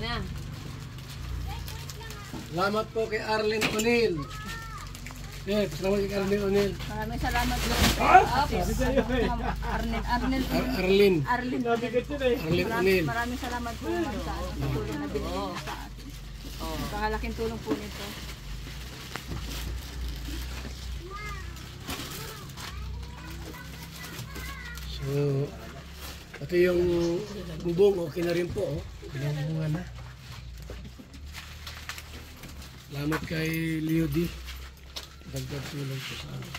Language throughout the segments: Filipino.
na. Salamat po kay Arlene O'Neill. Salamat kay Arlene O'Neill. Maraming salamat po. Arlene O'Neill. Maraming salamat po sa tulong na binigay niyo sa atin. Napakalaking tulong po nito. So, ito yung bubong, okay na rin po. Bunga na. Salamat kay Leo D. Dagdag tulong po sa amin.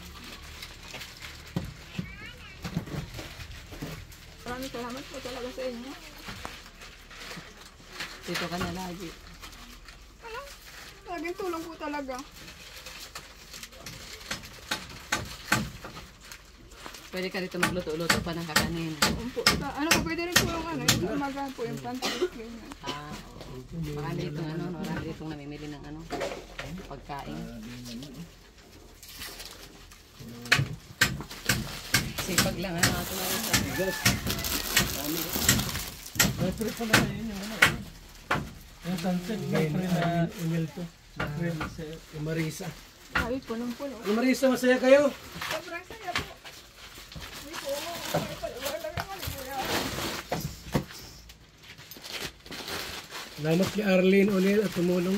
Maraming salamat po talaga sa inyo. Dito ka na lagi. Laging tulong po talaga. Pwede ka rito magluto-luto pa ng kakanin. Ano po, pwede rin po yung yung umaga po, yung pantry. Marami ditong namimili ng pagkain. Sipag lang mga tumayo. Yes. May free pa na yun yung sunset. May free na email to. May free yung Marisa. Sabi, punong-puno. Yung Marisa, masaya kayo? Sobrang saya po. Salamat kay Arlene O'Neill at tumulong.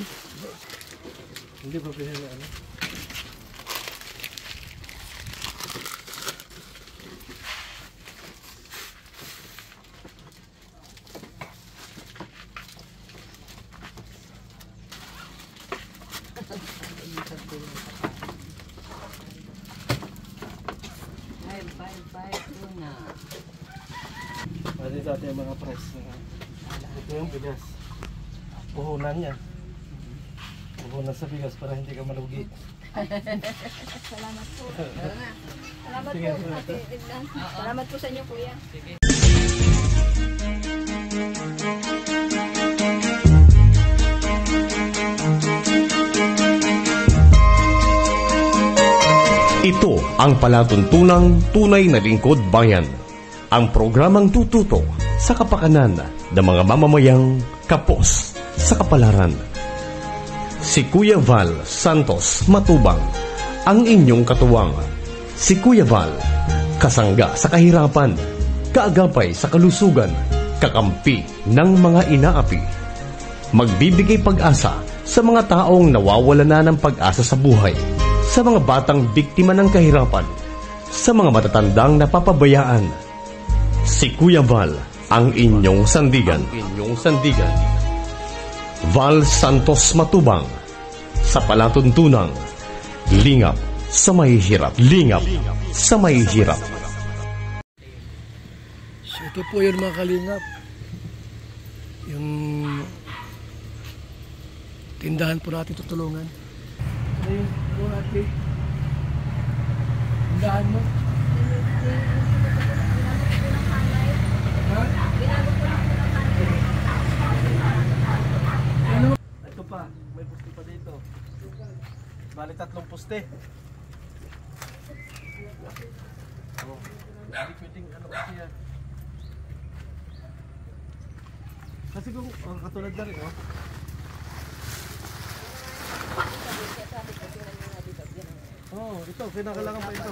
Hindi pa pinili Bye, tuna. Pwede sa ating mga press. Ito yung bigas. Puhunan niya. Puhunan sa bigas para hindi ka malugi. Salamat po. Salamat po, Ate Edlan. Salamat po sa inyo, Kuya. Ito ang palatuntunang tunay na lingkod bayan. Ang programang tututok sa kapakanan ng mga mamamayang kapos sa kapalaran. Si Kuya Val Santos Matubang, ang inyong katuwang. Si Kuya Val, kasangga sa kahirapan, kaagapay sa kalusugan, kakampi ng mga inaapi. Magbibigay pag-asa sa mga taong nawawala na ng pag-asa sa buhay, sa mga batang biktima ng kahirapan, sa mga matatandang napapabayaan. Si Kuya Val, ang inyong sandigan. Val Santos Matubang, sa palatuntunang lingap sa mahihirap. So, ito po yun mga kalingap. Yung tindahan po natin tutulungan. Ano yung ate? Tindahan mo? Ito pa, may poste pa dito. Bali 3 poste. Oh, hindi pwedeng kasi yan. Kasi kung katulad na rin, ito, kinakailangan pa ito.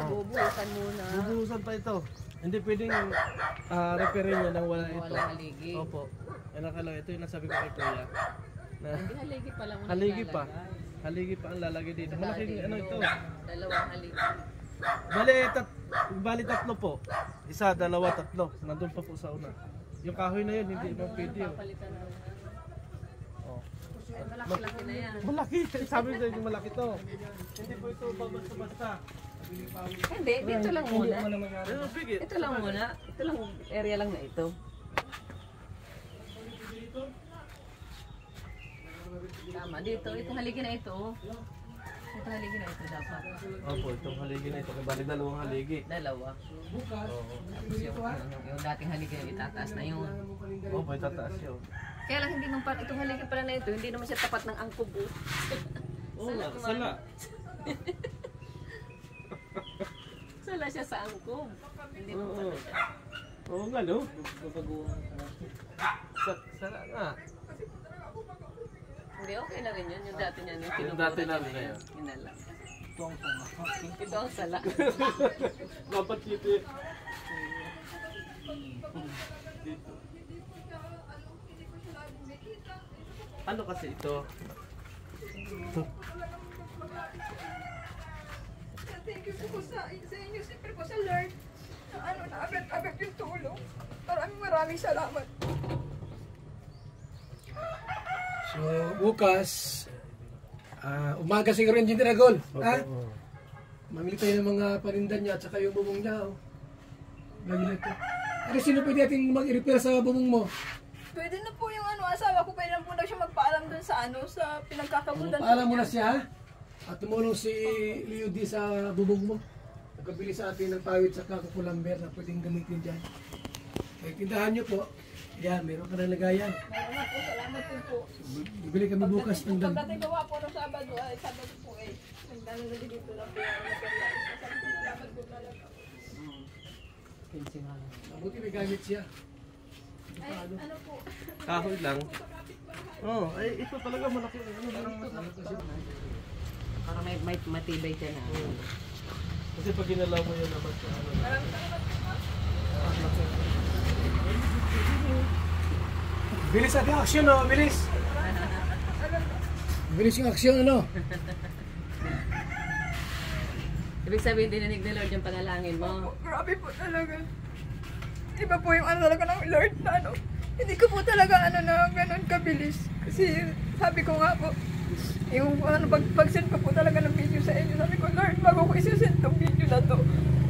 Bubuhusan muna. Bubuhusan pa ito. Hindi pwedeng repair niya nang wala ito. Walang haligi. Opo. Yan ang ito yung nasabi ko kay Kuya. Hindi haligi pa lang. Haligi pa. Haligi pa ang lalagay dito. Malaking ito. Dalawang haligi. Bali 3 po. 1, 2, 3. Nandun pa po sa una. Yung kahoy na yun, hindi mo pwede yun. Malaki na yan. Malaki. Sabi ko yung malaki to. Hindi po ito basta-basta. Hindi, dito lang muna. Ito lang muna. Ito lang, area lang na ito. Tama, dito. Itong haligi na ito. Itong haligi na ito dapat. Opo, itong haligi na ito. Bali 2 haligi. Dalawa. Yung dating haligi na itataas na yun. Opo, itataas yun. Kaya lang hindi naman itong haligi pala na ito, hindi naman siya tapat ng angkob. Sala. Sala siya sa angkob. Hindi mo pala siya. Oo nga, no? Sala nga. Hindi, okay na rin yun. Yung dati niya, yung Yung tinubura dati niya namin na na yun. yun. Yun na lang. Ito ang sala. Dapat dito eh. Dito. Ano kasi ito? Thank you po sa inyo, siyempre po sa Lord. Na agad yung tulong. Maraming salamat. So, bukas, umaga siguro yung Dragol. Ha? Mamili tayo ng mga panindan niya at saka yung bubong niya. Oh. Mamili ito. Pero sino pwede natin mag-repair sa bubong mo? Pwede na po yung asawa ko, pwede na po daw siya magpaalam dun sa sa pinagkakabutan. Paalam mo na siya. At tumulong si Leo D sa bubong mo. Nagkabili sa atin ng pawid sa kakukulamber na pwedeng gamitin dyan. Kaya tindahan nyo po. Yan, meron ka na lagayan. Salamat po, salamat po. Bibili kami bukas ng dam. Pagdating gawa po ng Sabado po nagdano na dito lang po yung material. Salamat po talaga. Mabuti may gamit siya. Ano po? Kahoy lang. Oh, ay ito talaga malaki. Para may matibay ka na. Kasi pag ginalaw mo yun naman sa ano. Maraming salamat po. Bilis at yung aksyon, no? Bilis. Bilis yung aksyon, ano? Ibig sabihin, dininig ni Lord yung panalangin mo. Grabe po talaga. Iba po yung talaga ng Lord na hindi ko po talaga na ganun kabilis. Kasi sabi ko nga po, yung pag-send ko po talaga ng video sa inyo, sabi ko, Lord, bago ko isasend tong video na to,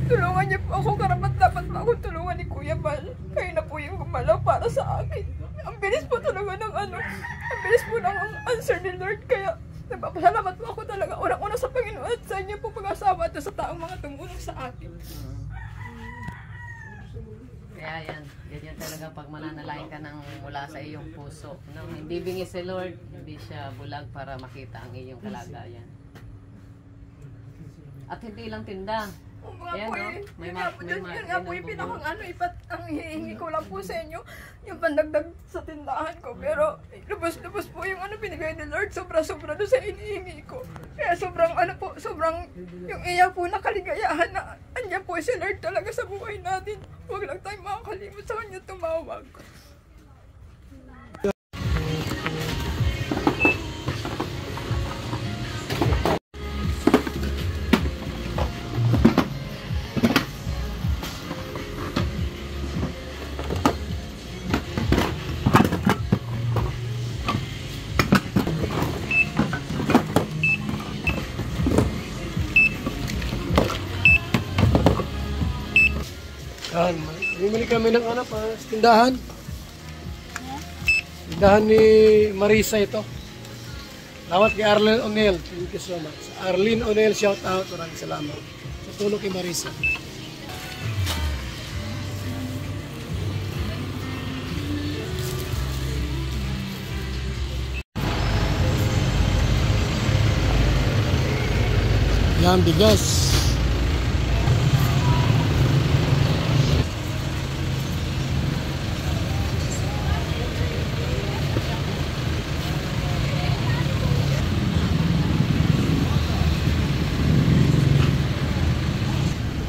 tulungan niyo po ako, karapat dapat pa akong tulungan ni Kuya Bal. Kayo na po yung gumalaw para sa akin. Ang bilis po talaga ng ang bilis po ng answer ni Lord. Kaya nagpapasalamat po ako talaga unang-una sa Panginoon at sa inyo po pag-asawa at sa taong mga tumulong sa akin. Kaya yan, ganyan talaga pag mananalain ka ng mula sa iyong puso. No? Hindi bingis si Lord, hindi siya bulag para makita ang iyong kalagayan. At hindi lang tinda. Ayan, no? Yun nga po yung pinakang ang hihingi ko lang po sa inyo, yung pandagdag sa tindahan ko. Pero lubos-lubos po yung binigay ni Lord, sobra-sobra doon sa hinihingi ko. Kaya sobrang yung iya po na kaligayahan na andyan po si Lord talaga sa buhay natin. Huwag lang tayong makakalimot sa kanya tumawag. Yan, bumili kami ng tindahan. Tindahan ni Marisa ito. Salamat kay Arlene O'Neill. Thank you so much. Arlene O'Neill, shout out. Maraming salamat. Sa tulong kay Marisa. Yan, bigas.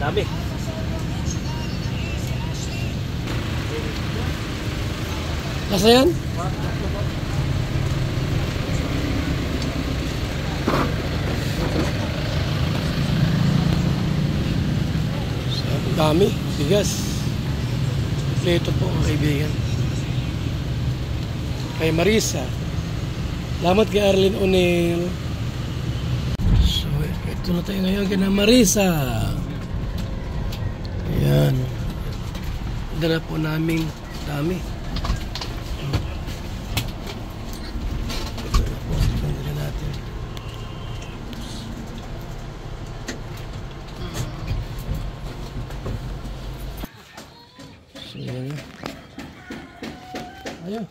Dami. Nasa yan? Dami, bigas. Kompleto po mga kaibigan. Kay Marisa. Salamat kay Arlene O'Neill. So, ito na tayo ngayon kay Marisa. Ayan. Dala po namin dami. Ito na po. Dala natin. So, yan na. Ayaw.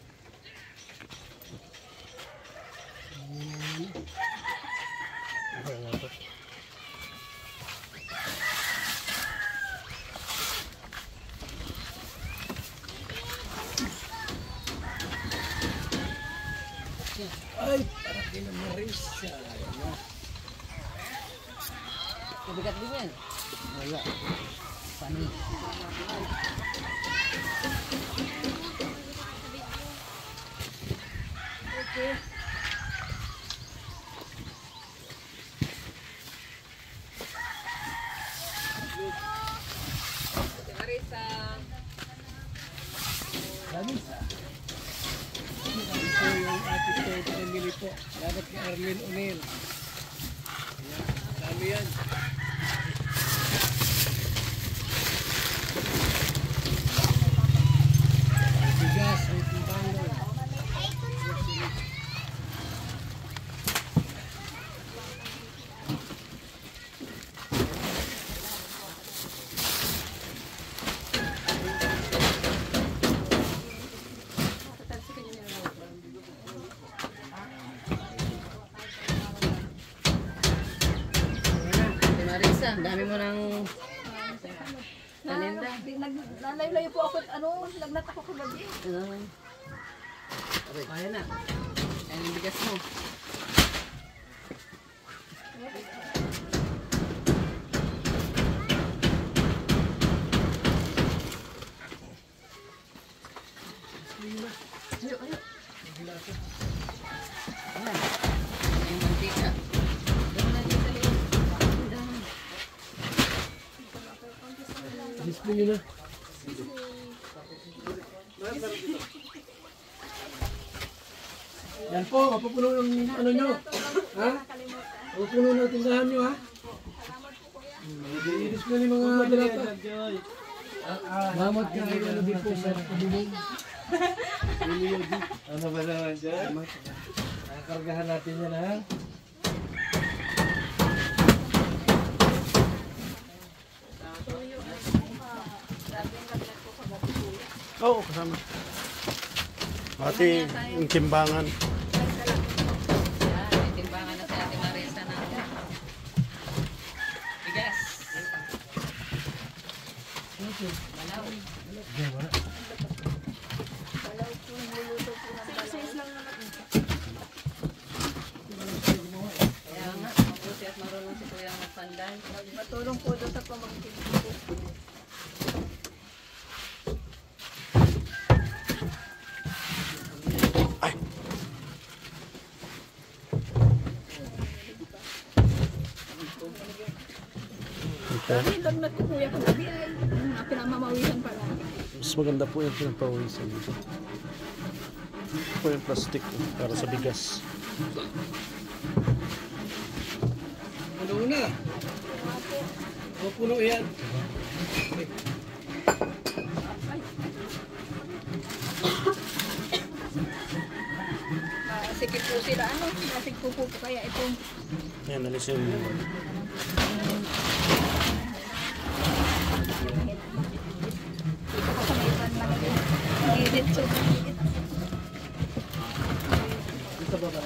Ay, para kina Marisa. Ayan. Mabigat din yan. Wala. Funny. Okay. Marisa. Marisa. Ito yung artist ko pinili po. Dapat kay Arlene O'Neill. Ayan, dami yan. Bigas, may timbangan. Ate Marisa, ang dami mo ng paninda. Nalayo-layo po ako, lagnat ako kagabi. Kaya na. Ayan yung bigas mo. Ayo, ayo. Ayan. Yung mantika. Doon na dito sa loob. Doon. Display nyo na. Yan po, mapupuno yung ano nyo. Ha? Mapupuno na tindahan nyo, ha? I-display yung mga dalata. Salamat ka kay ano din po sa pabubong. Ano ba naman dyan? Nakakargahan natin yan, ha? Oo, kasama. Pati yung timbangan. Yan, may timbangan na si Ate Marisa ng bigas. Malaw. Kaya nga, mabuti at marunong si Kuya magpandan. Matulong po doon sa pamangkin ko. Dahil lagnat ko kuya kagabi ay pinamamawisan pala. Mas maganda po yung pinapawisan. Ito po yung plastic para sa bigas. Puno na. Mapupuno yan. Sikip po sila, nasig po kaya ito. Yan, alis yung Dito ko sa may pan lang yun. Gilid, so gilid. Dito ba ba?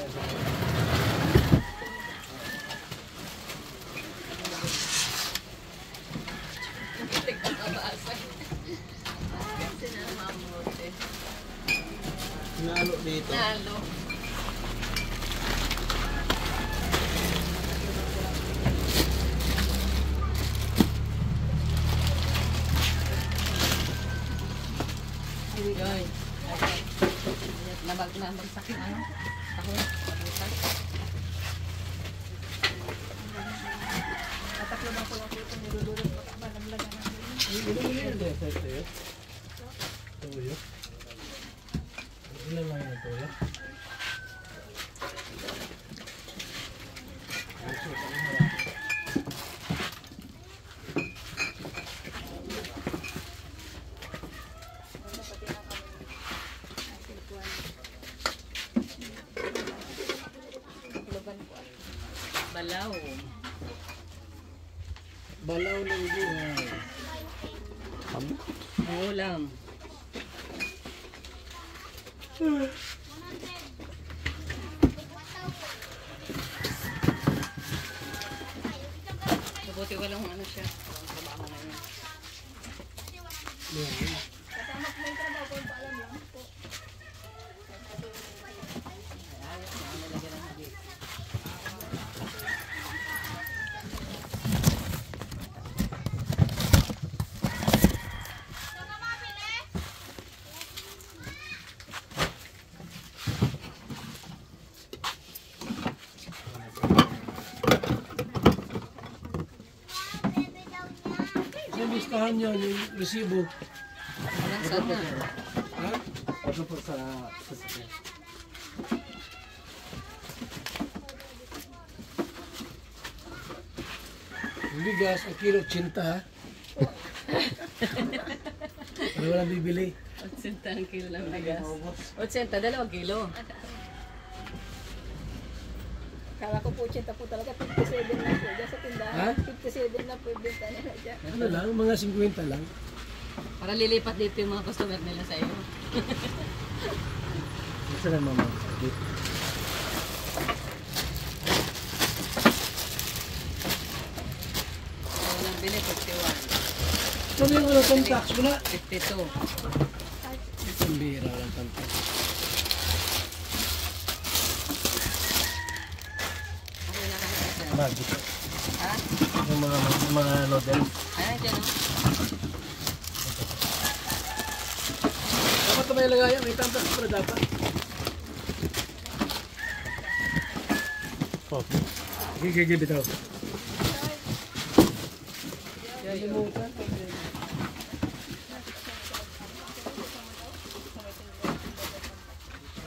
Tignan ka ba asa? Kasi na mamuti. Nalo dito. Nalo. Yoy. Nabag na magsakit ano? Ako. Butas. Tataklo lang po lang po ito, nilululog ko. Malaglagan natin. Ano yan? Tuyo? Tuyo? Ilan lang yung tuyo? Balaw. Balaw ng buhay. Ulam. Mabuti walang ano siya. Walang trabaho na yun. Kasama ko may trabaho ko, paalam lang po. Ayos na. sukahan niya, yung resibo. Walang sana. Ha? Ito po sa sasakyan. Yung bigas, ang kilo 80 ha. Para walang bibili. 80 ang kilo lang bigas. 80, 2 kilo. Kala ko po 80 po talaga, 57 na po. Diyan sa tindahan, Ha? 57 na po yung benta nila dyan. Ano lang, mga 50 lang. Para lilipat dito yung mga customer nila sa iyo. Isa lang mama. Walang bili, 51. Sabi yung ano, tax, wala. 52. Ang bihira lang tax. Okay na kami sir. Magic. Ha? Yung mga noodles. Ayan, dyan o. Dapat na may lagayan, may tax pala dapat. Okay. Sige, bitaw.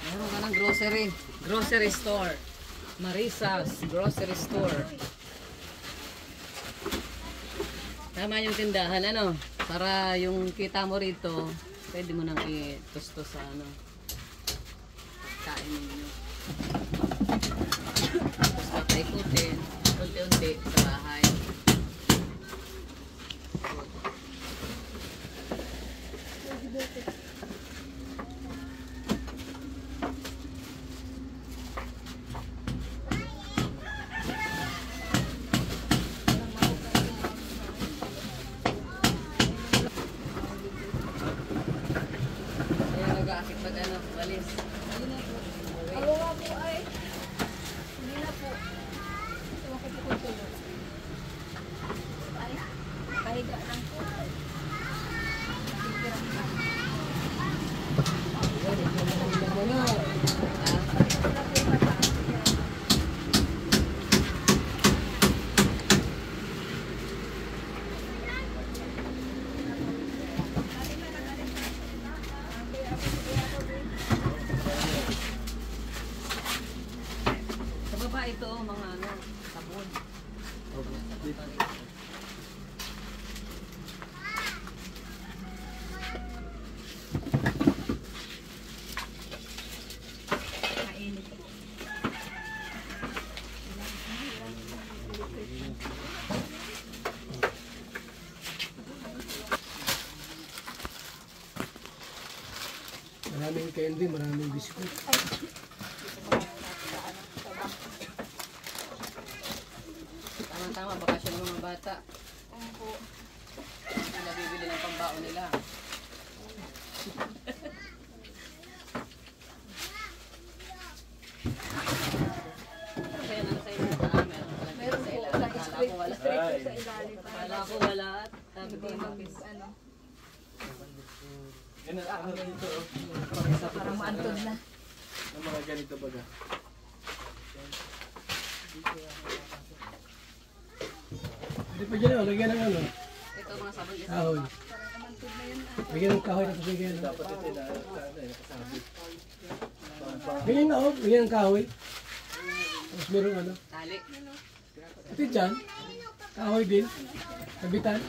Meron ka ng grocery. Grocery store. Marisa's Grocery Store. Tama yung tindahan, ano? Para yung kita mo rito, pwede mo nang i-tusto sa ano. Kain ninyo. Tapos patay-kutin, unti-unti sa bahay. Ayan, nag-aakit pag ano, walis. Ako nga po ay, hindi na po. Ewan ko po kung tuloy. Ay, kahiga lang po. Tigirang lang. Sa baba ito, mga ano, sabon. Maraming candy, maraming biskuit. Tama-tama, bakasyon ng mga bata. Sila bibili ng pambaon nila. Kaya ano sa inyo? Meron pala dito sa ilalim. Akala ko wala. Sa ilalim. Akala ko wala. Sabi ko, mabis. Ano, Ganun, ano dito. parang maantod na. Ng mga ganito baga. Hindi pa dyan, lagyan ng ano, Ito mga sabon isa. kahoy. Lagyan ng kahoy, tapos lagyan ng... Dapat ito na nakasabi. Ganyan na oh, lagyan ng kahoy. Tapos meron ano. Tali. Ito dyan, kahoy din. Kabitan.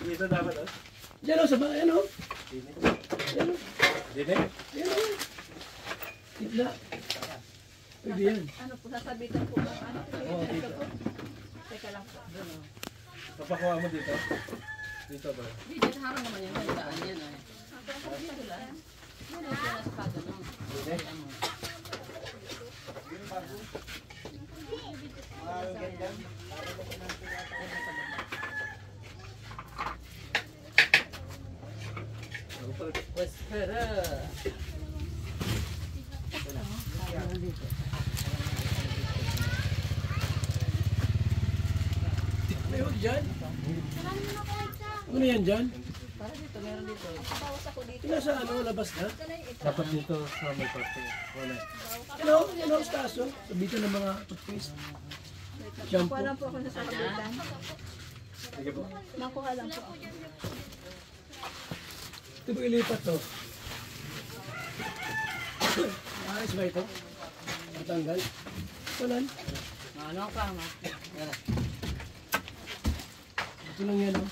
Dito dapat oh. Dyan oh, sa bahay, ano? Dyan oh. Dito. Dyan oh. Itla. Pwede yan. Ano po, sasabitan po ng ano. Oo, dito. Teka lang po. Papakuha mo dito. Dito ba? Hindi, dito harang naman yan. Daan yan eh. Dito lang. Dito lang sa pagod, no? Ayan mo. Wespera. Meron dyan. Ano yan dyan? Para dito, meron dito. Nasa ano, labas na? Dapat dito sa may parte. Wala. Ano, ano ang staso? Sabitan ng mga toothpaste. Shampoo. Wala po ako sa sasabitan. Sige po. Makuha lang po. Ito po ilipat to. Ayos ba ito? Matanggal? Walan. Ano ka, ma? Yan. Ito lang yan, oh.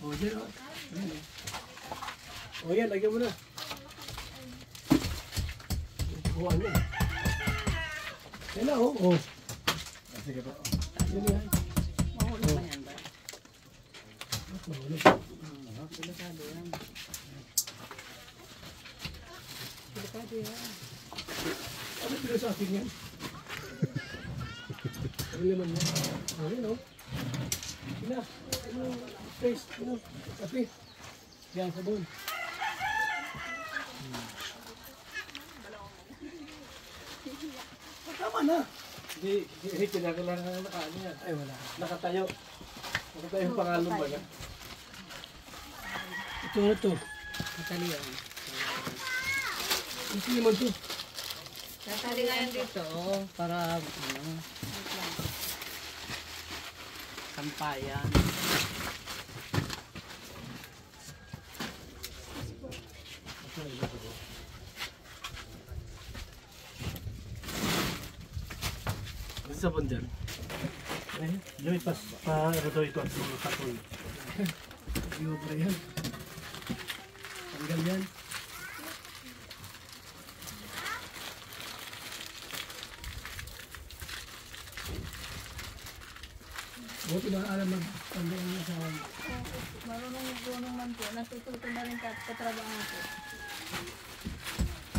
O, dyan, oh. Ayan, oh. O, yan, lagyan mo na. Kuha niya. Yan na, oh. Oh. Sige po. Yan yan. Mahulog pa yan ba? Mahulog. Delikado yan. Delikado yan. Ano pila sa akin yan? Ano naman yan? O, yan, oh. Yan na. Ano, space. Ano, kape. Yan, sabon. Tama na. Hindi, kinakailangan na nakaano yan. Ay, wala. Nakatayo. Nakatayo yung pangalan ba na? Ito na to. Matali yan. Ito naman to. Tatali nga yan dito, oh, para, ano, sampayan. Ano sabon dyan? Lumipas pa ito ito at mga katoy. Yobra yan. Tanggal yan. Buti ba alam mag-tanggal niya sa Marunong man po. Natututo na rin katrabaho po.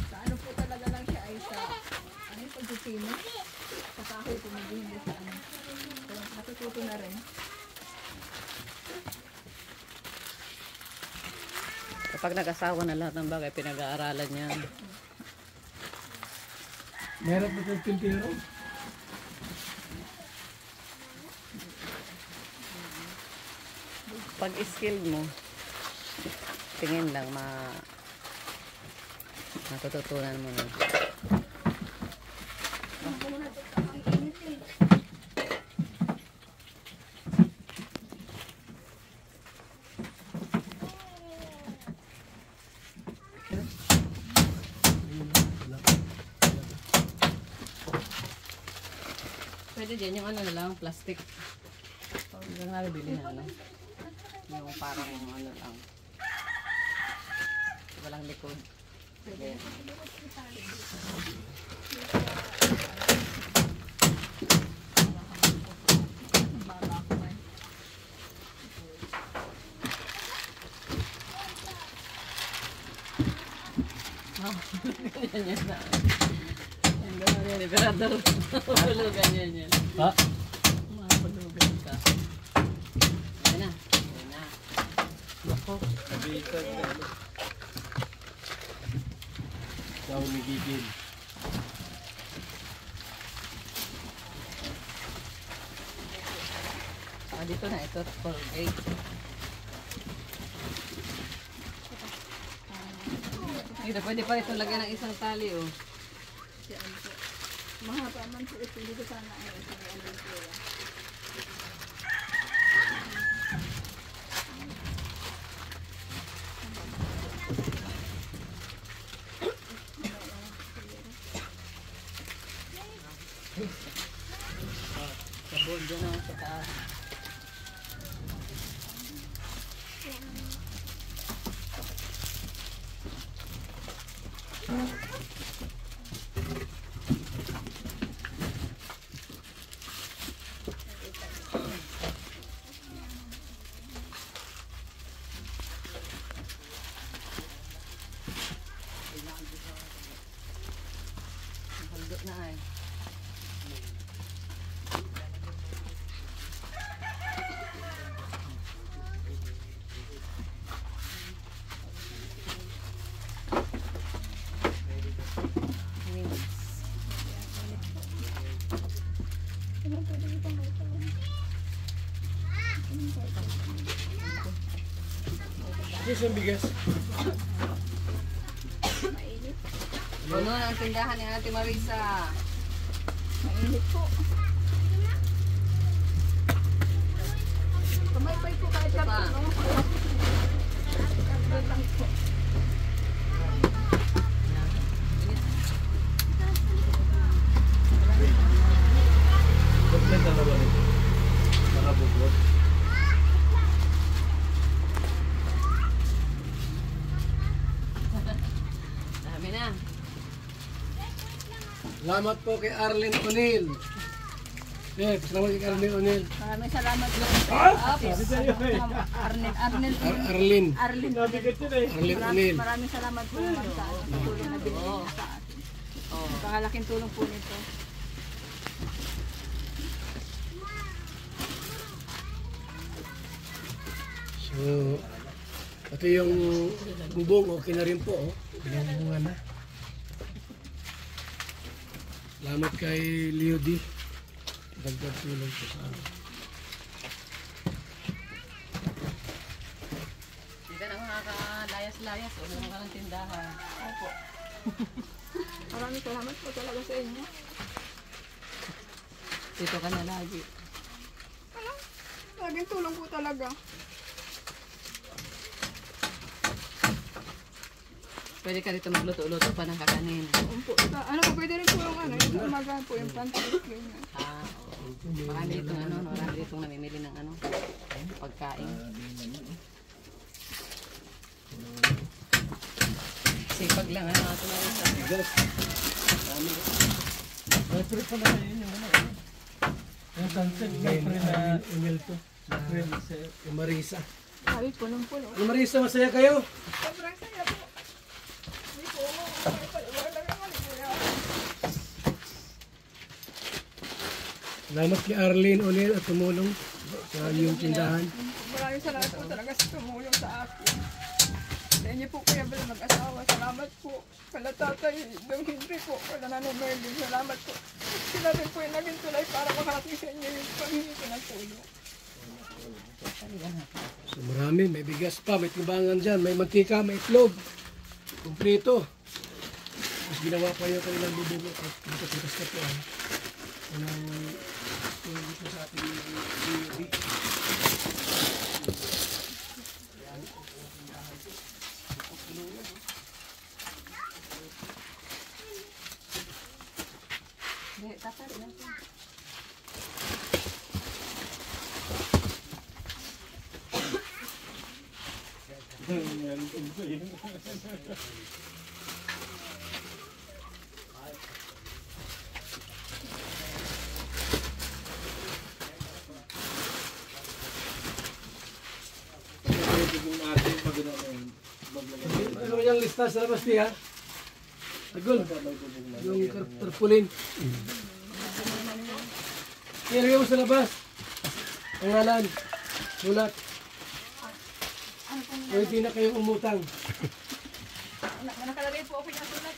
Sa ano po talaga lang siya ay sa ano yung pagkikino. Sa kahoy po mag-hindi sa ano. So, natututo na rin. Kapag nag-asawa na lahat ng bagay, pinag-aaralan niya. meron po yung tintero. Pag skill mo, tingin lang, matututunan mo na. Pwede dyan yung ano na lang, plastic. Hanggang nabibili na ano. Yung parang ano lang. Walang likod. Sige. Ganyan yan na. Ang gano'n yan. Iberador. Pulugan yan yan. Ha? Pulugan ka. Ayan na. Ayan na. Ako. Nabitan na. Daw ni Gigil. Dito na. Ito. Colgate. Dito. Pwede pa ito lagyan ng isang tali oh. Yan po. Mahaba man po ito. Hindi ko sana ay ito. Ano po yan. Sabon dyan oh. Sa taas. Haldot na ay. Yes, yung bigas. Puno ang tindahan ni Ate Marisa. Mainit po. Kamay-pay po kahit karton. No? Karton lang po. Ba't may dalawa nito? Nakabugot. Dami na. Salamat po kay Arlene O'Neill. Salamat kay Arlene O'Neill. Maraming salamat po. Arlene. Arlene O'Neill. Maraming salamat po ma'am sa tulong na binigay niyo sa atin. Napakalaking tulong po nito. So, ito yung bubong, okay na rin po. Oh. Binubungan na. Salamat kay Leo D. Dagdag tulong po sa amin. Hindi ka na makakalayas-layas. Huwag mo ka ng tindahan. Opo. Maraming salamat po talaga sa inyo. Dito ka na lagi. Laging tulong po talaga. Pwede ka rito magluto-luto pa ng kakanin. Opo. Ano po, pwede rin po yung ano, yung umaga po, yung pantry ganyan. Ah, oo. Marami ditong ano, marami ditong namimili ng ano, pagkain. Sipag lang ano, ito na rin sa May pre pa na yun yung ano. Yung sunset, may pre na email to. Yung Marisa. Sabi po nung puno. Ano Marisa, masaya kayo? Sobrang saya po. Hindi po, wala lang ang kuya. Salamat kay Arlene O'Neill at tumulong sa aming tindahan. Maraming salamat po talaga sa tumulong sa akin. Sa inyo po kuya Bal mag-asawa. Salamat po. Kala tatay, Dong Henry po. Kala nanay Merlin. Salamat po. Sila rin po yung naging tulay para makarating sa inyo yung panghingi ko ng tulong. So marami, may bigas pa, may timbangan dyan, may mantika, may itlog. Kompleto. Tapos ginawa pa yung kanilang bubong at bukas na po. Walang tulong dito sa ating DOD. Hindi, tatari na ito. Ano yung lista sa labas niya? Agul. Yung tarpulin. Kaya mo sa labas. Pangalan. Sulat. Pwede na kayong umutang. Nakalagay po ako yung sulat.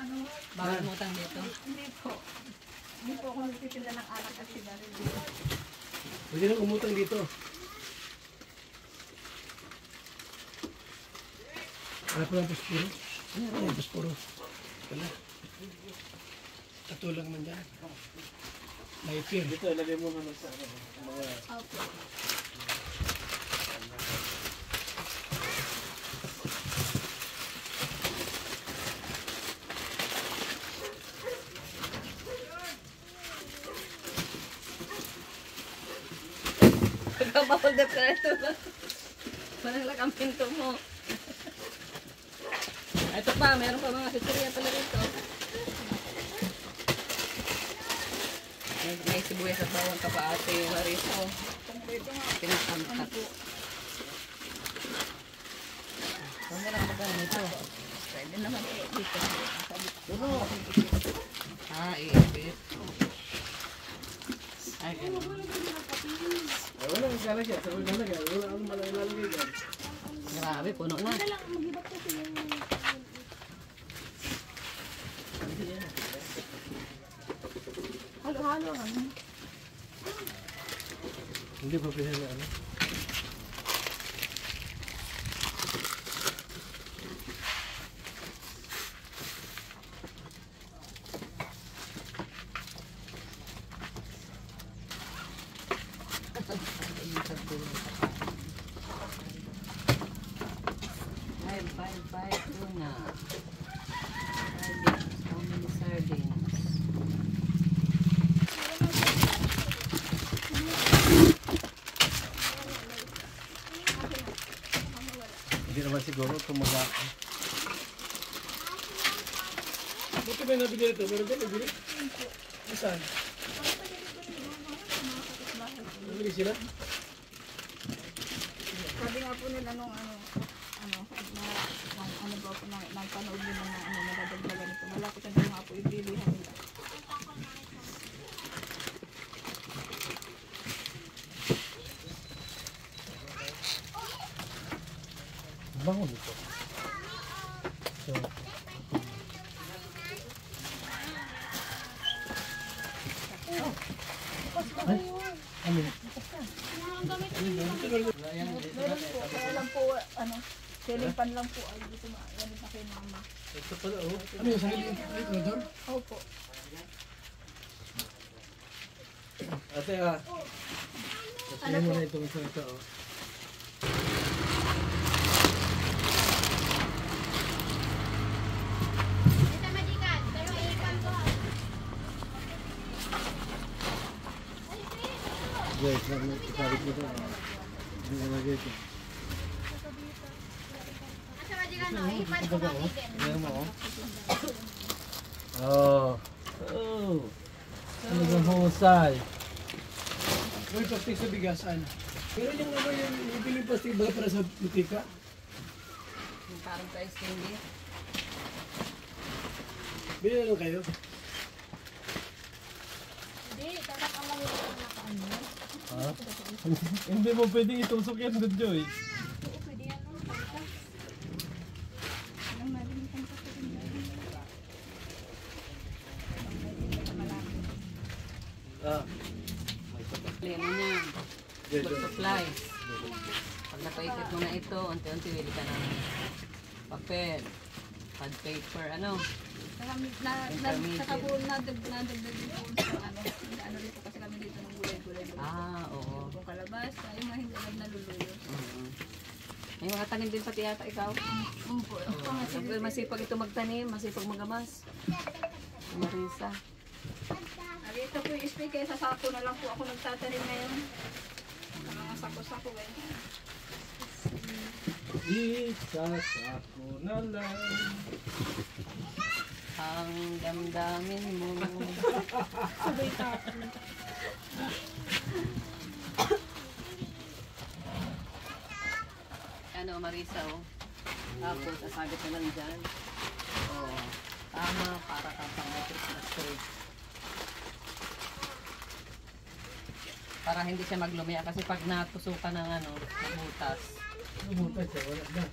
Ano? Bakit mutang dito? Hindi po. Hindi po ako nagtitinda ng alak at sigarilyo dito. Pwede na umutang dito. Ano po lang puspuro? Ano puspuro? Wala. Katulang man dyan. Naipir. Dito, ilagay mo naman sa ano, mga... Opo. Pagkabahold up ka na ito. Parang lang ang pinto mo. Ito pa, meron pa mga sitsuriya pala rito. May sibuyas at bawang ka pa ate, Marisa. Pinakamkat. Huwag mo lang magkano ito. Pwede naman po dito. Ah, iipit. Ay, ganun. Wala kang kalagay, sabi ka lagay. Wala kang malalagay dyan. Grabe, puno na. Halo-halo. Hindi pa pwede na ano. Ibig sabihin, na siguro tumaga. Buti ba yung nabili ito? Meron ba nabili? Saan? Nabili sila? Sabi nga po nila nung ano ba po nagpanood nila na nadadagdagan ito. Malapit na nga po ibilihan nila. Bango nito. So, ano? Meron po, kaya lang po, ceiling fan lang po. Ay, dito yan na kay mama. Ito pala, oh. Ano yung sarili ito na doon? Opo. Ate, Kasi mo na itong isa ito, oh. Wait, itarik mo ito. Hindi mo lagay ito. Meron mo, oh. Oh. Ano bang husay? May plastic sa bigasan. Pero yung yung ibili plastic ba para sa butika? Yung parang price hindi. Bili lang kayo. Ha? Hindi mo pwedeng itusok yan doon, Joy. Leno niya. Food supplies. Pag napaikot mo na ito, unti-unti wili ka ng papel, pad paper, ano. Saka po nadagdag din po sa ano dito kasi kami dito ng gulay-gulay. Oo. Kung kalabas, yung mga hindi lang naluluyo. May mga tanim din pati yata ikaw. Opo. Masipag ito magtanim, masipag magamas. Marisa. Ito po yung spray kaya sa sako na lang po ako nagtatanim ngayon. Sa mga sako-sako ganyan. Isasako na lang. Ang damdamin mo. Sabay tapo. Ano, Marisa, oh. Tapos, sasagit ka lang dyan. Oh, tama, para kang pang-metric na straight. Para hindi siya maglumiya kasi pag natusukan ng ano, ng butas. Lumutan siya, wala na.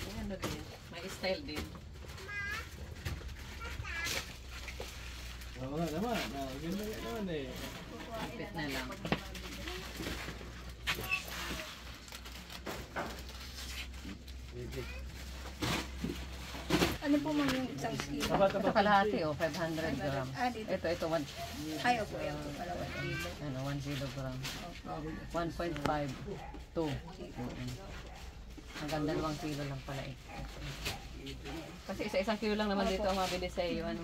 Ayan na din. May style din. Oo nga naman. Ganda nga naman eh. Kapit na lang. Ano po man yung isang kilo? Ito kalahati, oh, 500 grams. Dito. Ito, 1 Ay, opo, yan po pala 1 kilo. ano, 1 kilogram. 1.5, 2. Ang ganda 1 kilo lang pala eh. Kasi isa-isang kilo lang naman dito ang mabili sa iyo. Ano.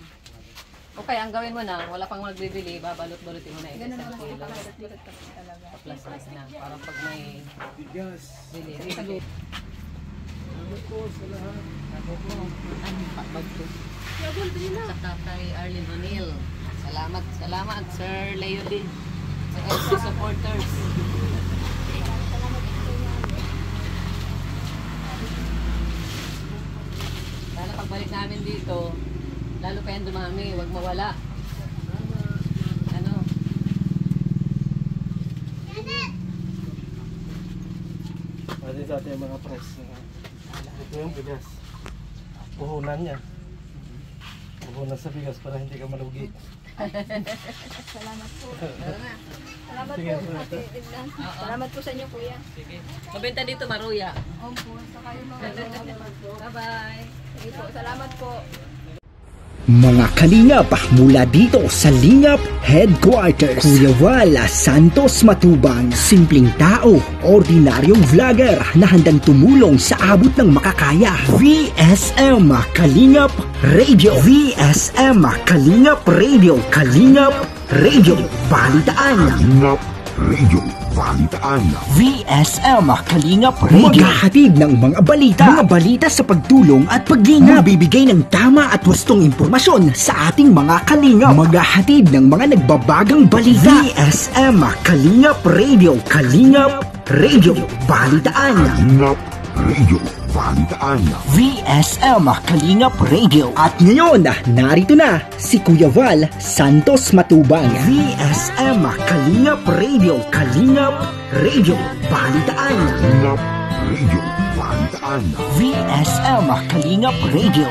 O kaya ang gawin mo na, wala pang magbibili, babalot-balutin mo na Ganun isa-isang naman po kilo. pakalat-balat kasi talaga. Plastic na, para pag may Bigas. bili. Sige. Ano po sa lahat? Ako po, ang bag ko. Sa Tatay Arlene O'Neill. Salamat Sir Leo din. Sa FC supporters. Sana pagbalik namin dito, lalo pa yan dumami, huwag mawala. Ano? Pwede sa ating mga press. Ito yung bigas. Puhunan niya. Puhunan sa bigas para hindi ka malugi. Salamat po. Tara na. Salamat Sige, po, Ate Edna. Salamat po sa inyo, kuya. Sige. Mabenta dito, Maruya. Opo, saka yung mga Bye-bye. Sige po, salamat po. Mga kalingap mula dito sa Lingap Headquarters, Kuya Wala Santos Matubang, simpleng tao, ordinaryong vlogger na handang tumulong sa abot ng makakaya. VSM Kalingap Radio, VSM Kalingap Radio, Kalingap Radio, Balitaan. Kalingap Radio. Balitaan. VSM Kalingap Radio. Maghahatid ng mga balita sa pagtulong at paglingap. Magbibigay ng tama at wastong impormasyon sa ating mga kalingap. Maghahatid ng mga nagbabagang balita. VSM Kalingap Radio. Kalingap Radio. Balitaan. Kalingap Radio. Balitaan. VSM Kalingap Radio. At ngayon, narito na si Kuya Val Santos Matubang. VSM Kalingap Radio. Kalingap Radio. Balitaan. Kalingap Radio. Balitaan. VSM Kalingap Radio.